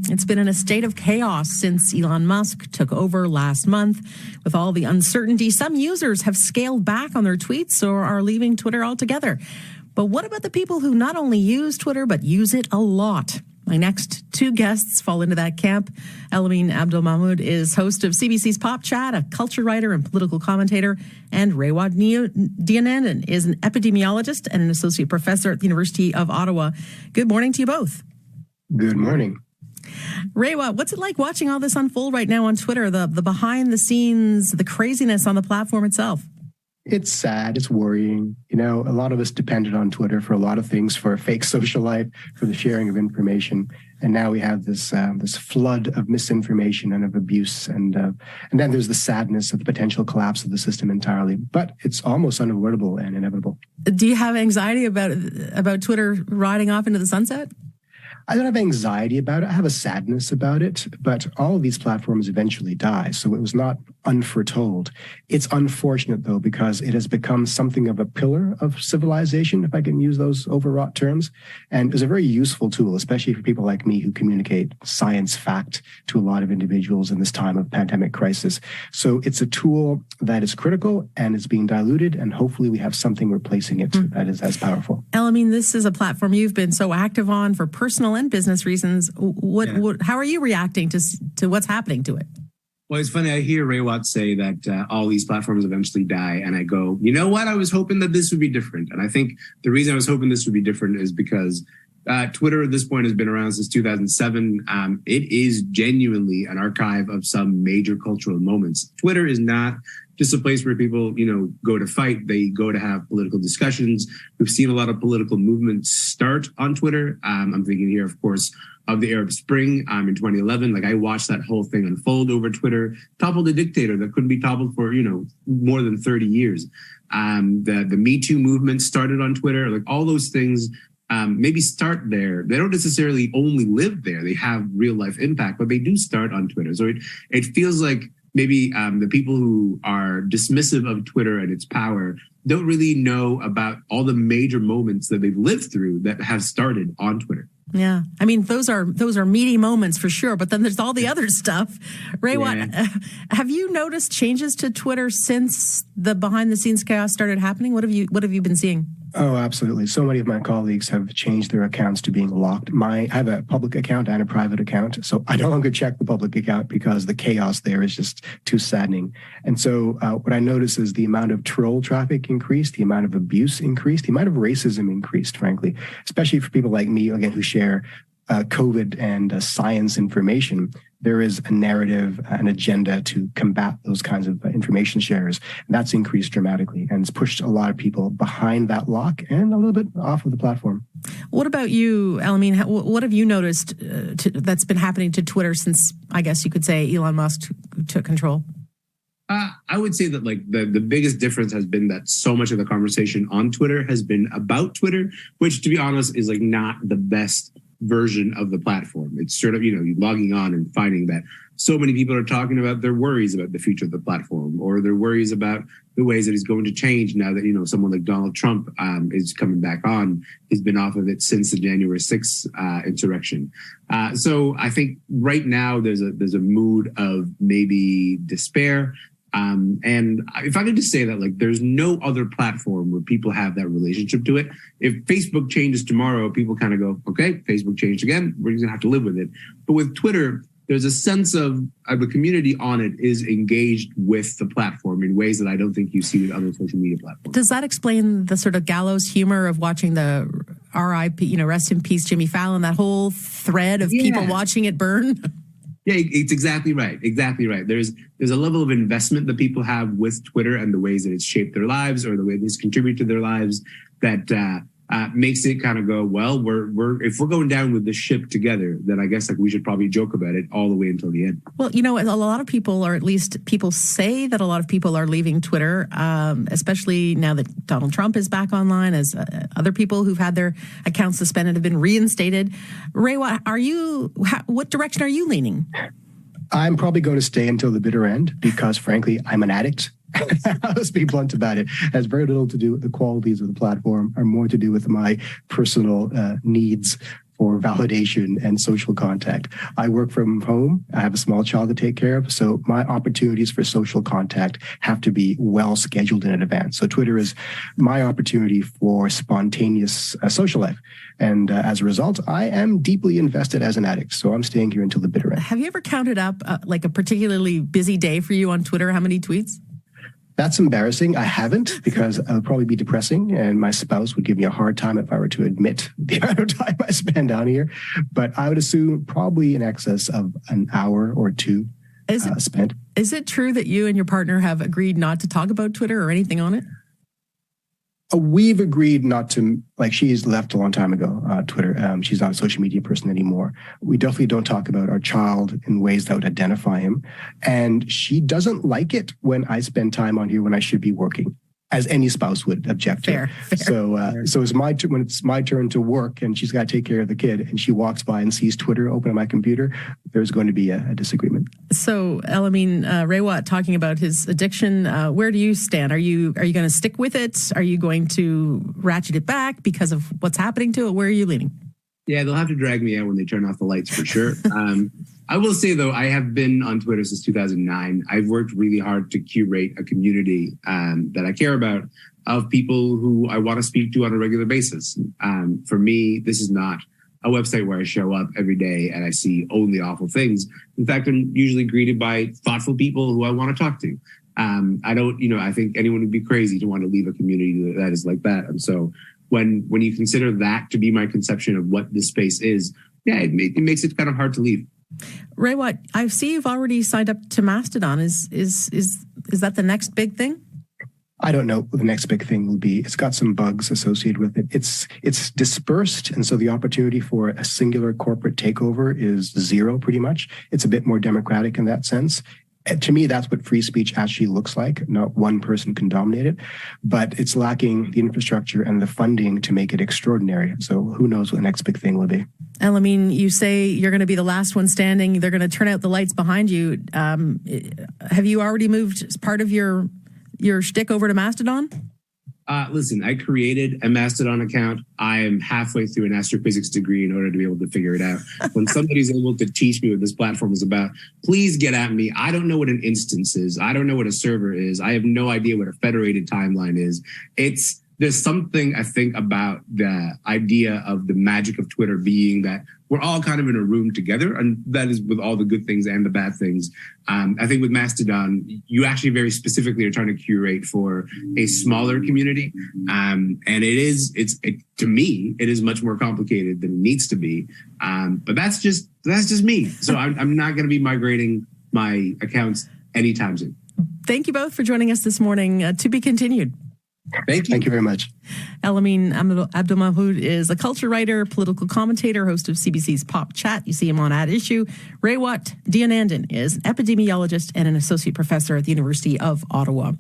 It's been in a state of chaos since Elon Musk took over last month. With all the uncertainty, some users have scaled back on their tweets or are leaving Twitter altogether. But what about the people who not only use Twitter, but use it a lot? My next two guests fall into that camp. Elamine Abdelmahmoud is host of CBC's Pop Chat, a culture writer and political commentator, and Raywat Deonandan is an epidemiologist and an associate professor at the University of Ottawa. Good morning to you both. Good morning. Raywat, what's it like watching all this unfold right now on Twitter, the behind the scenes, the craziness on the platform itself? It's sad. It's worrying. You know, a lot of us depended on Twitter for a lot of things, for a fake social life, for the sharing of information. And now we have this flood of misinformation and of abuse. And then there's the sadness of the potential collapse of the system entirely. But it's almost unavoidable and inevitable. Do you have anxiety about Twitter riding off into the sunset? I don't have anxiety about it. I have a sadness about it, but all of these platforms eventually die. So it was not unforetold. It's unfortunate, though, because it has become something of a pillar of civilization, if I can use those overwrought terms. And it's a very useful tool, especially for people like me who communicate science fact to a lot of individuals in this time of pandemic crisis. So it's a tool that is critical and is being diluted, and hopefully we have something replacing it that is as powerful. Elamine, this is a platform you've been so active on for personal and business reasons. How are you reacting to what's happening to it? Well, it's funny. I hear Raywat say that all these platforms eventually die. And I go, you know what? I was hoping that this would be different. And I think the reason I was hoping this would be different is because Twitter at this point has been around since 2007. It is genuinely an archive of some major cultural moments. Twitter is not just a place where people, go to fight. They go to have political discussions. We've seen a lot of political movements start on Twitter. I'm thinking here, of course, of the Arab Spring in 2011. Like, I watched that whole thing unfold over Twitter, toppled a dictator that couldn't be toppled for, more than 30 years. The Me Too movement started on Twitter. Like, all those things maybe start there. They don't necessarily only live there. They have real life impact, but they do start on Twitter. So it feels like maybe the people who are dismissive of Twitter and its power don't really know about all the major moments that they've lived through that have started on Twitter. Yeah. I mean, those are meaty moments for sure, but then there's all the other stuff. Raywat, have you noticed changes to Twitter since the behind the scenes chaos started happening? What have you been seeing? Oh, absolutely. So many of my colleagues have changed their accounts to being locked. I have a public account and a private account, so I no longer check the public account because the chaos there is just too saddening. And so what I notice is the amount of troll traffic increased, the amount of abuse increased, the amount of racism increased, frankly, especially for people like me, again, who share COVID and science information. There is a narrative, an agenda to combat those kinds of information shares. And that's increased dramatically, and it's pushed a lot of people behind that lock and a little bit off of the platform. What about you, Elamine? What have you noticed that's been happening to Twitter since, I guess you could say, Elon Musk took control? I would say that the biggest difference has been that so much of the conversation on Twitter has been about Twitter, which, to be honest, is not the best version of the platform. It's sort of, you logging on and finding that so many people are talking about their worries about the future of the platform, or their worries about the ways that it's going to change now that, someone like Donald Trump is coming back on. He's been off of it since the January 6th insurrection. So I think right now there's a mood of maybe despair. And if I could just say that, there's no other platform where people have that relationship to it. If Facebook changes tomorrow, people kind of go, okay, Facebook changed again. We're just gonna have to live with it. But with Twitter, there's a sense of the community on it is engaged with the platform in ways that I don't think you see with other social media platforms. Does that explain the sort of gallows humor of watching the RIP, rest in peace, Jimmy Fallon, that whole thread of people watching it burn? Yeah, it's exactly right. Exactly right. There's a level of investment that people have with Twitter and the ways that it's shaped their lives, or the way it's contributed to their lives, that makes it kind of go, well, if we're going down with the ship together, then I guess we should probably joke about it all the way until the end. Well, a lot of people, or at least people say that a lot of people are leaving Twitter, especially now that Donald Trump is back online, as other people who've had their accounts suspended have been reinstated. Raywat, what direction are you leaning? I'm probably going to stay until the bitter end because, frankly, I'm an addict. Let's be blunt about it. It has very little to do with the qualities of the platform, or more to do with my personal needs for validation and social contact. I work from home. I have a small child to take care of. So my opportunities for social contact have to be well scheduled in advance. So Twitter is my opportunity for spontaneous social life. And as a result, I am deeply invested as an addict. So I'm staying here until the bitter end. Have you ever counted up like a particularly busy day for you on Twitter? How many tweets? That's embarrassing. I haven't, because it would probably be depressing, and my spouse would give me a hard time if I were to admit the amount of time I spend down here. But I would assume probably in excess of an hour or two spent. Is it true that you and your partner have agreed not to talk about Twitter or anything on it? We've agreed not to, like, she's left a long time ago, Twitter. She's not a social media person anymore. We definitely don't talk about our child in ways that would identify him. And she doesn't like it when I spend time on here when I should be working, as any spouse would object to. Fair. So it's when it's my turn to work and she's got to take care of the kid and she walks by and sees Twitter open on my computer, there's going to be a disagreement. So, Elamine, Raywat talking about his addiction, where do you stand? Are you going to stick with it? Are you going to ratchet it back because of what's happening to it? Where are you leaning? Yeah, they'll have to drag me out when they turn off the lights for sure. I will say, though, I have been on Twitter since 2009. I've worked really hard to curate a community that I care about, of people who I want to speak to on a regular basis. For me, this is not a website where I show up every day and I see only awful things. In fact, I'm usually greeted by thoughtful people who I want to talk to. I think anyone would be crazy to want to leave a community that is like that. And so when you consider that to be my conception of what this space is, yeah, it makes it kind of hard to leave. Raywat, I see you've already signed up to Mastodon. Is that the next big thing? I don't know what the next big thing will be. It's got some bugs associated with it. It's dispersed, and so the opportunity for a singular corporate takeover is zero, pretty much. It's a bit more democratic in that sense. To me, that's what free speech actually looks like. Not one person can dominate it, but it's lacking the infrastructure and the funding to make it extraordinary. So who knows what the next big thing will be. Elamine, you say you're going to be the last one standing. They're going to turn out the lights behind you. Have you already moved part of your shtick over to Mastodon? Listen, I created a Mastodon account. I am halfway through an astrophysics degree in order to be able to figure it out. When somebody's able to teach me what this platform is about, please get at me. I don't know what an instance is. I don't know what a server is. I have no idea what a federated timeline is. There's something, I think, about the idea of the magic of Twitter being that we're all kind of in a room together, and that is with all the good things and the bad things. I think with Mastodon, you actually very specifically are trying to curate for a smaller community. And to me, it is much more complicated than it needs to be. But that's just me. So I'm not going to be migrating my accounts anytime soon. Thank you both for joining us this morning. To be continued. Thank you. Thank you very much. Elamine Abdelmahmoud is a culture writer, political commentator, host of CBC's Pop Chat. You see him on At Issue. Raywat Deonandan is an epidemiologist and an associate professor at the University of Ottawa.